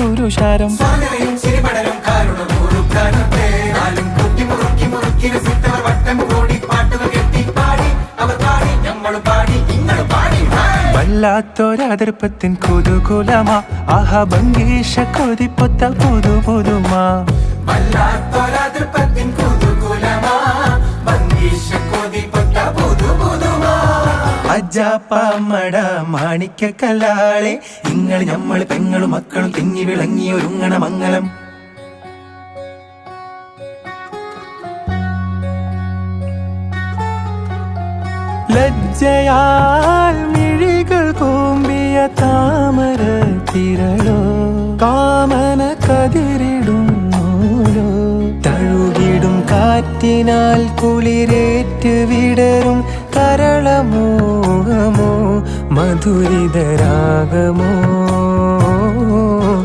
പുരുഷാരം വല്ലാത്തൊരതിർപ്പത്തിൻ കുതുകുലമാ ആഹാ ഭംഗീഷ കൊതിപ്പൊത്ത പുതുമാ വല്ലാത്തൊരതിർപ്പത്തിൻ കുതുകുലമാ ഭംഗീഷ കൊതിപ്പൊത്ത പുതുമാ അജാപ്പമ്മട മാണിക്ക കല്ലാളെ നിങ്ങൾ നമ്മൾ പെങ്ങളും മക്കളും തിങ്ങി വിളങ്ങി ഒരുങ്ങണ മംഗളം ലജ്ജയാൽ മിഴികൾ കൂമ്പിയ താമര തിരളോ കാമന കതിരിടുന്നോരോ തഴുകിടും കാറ്റിനാൽ കുളിരേറ്റ് വിടരും കരളമോഹമോ മധുരിതരാഗമോ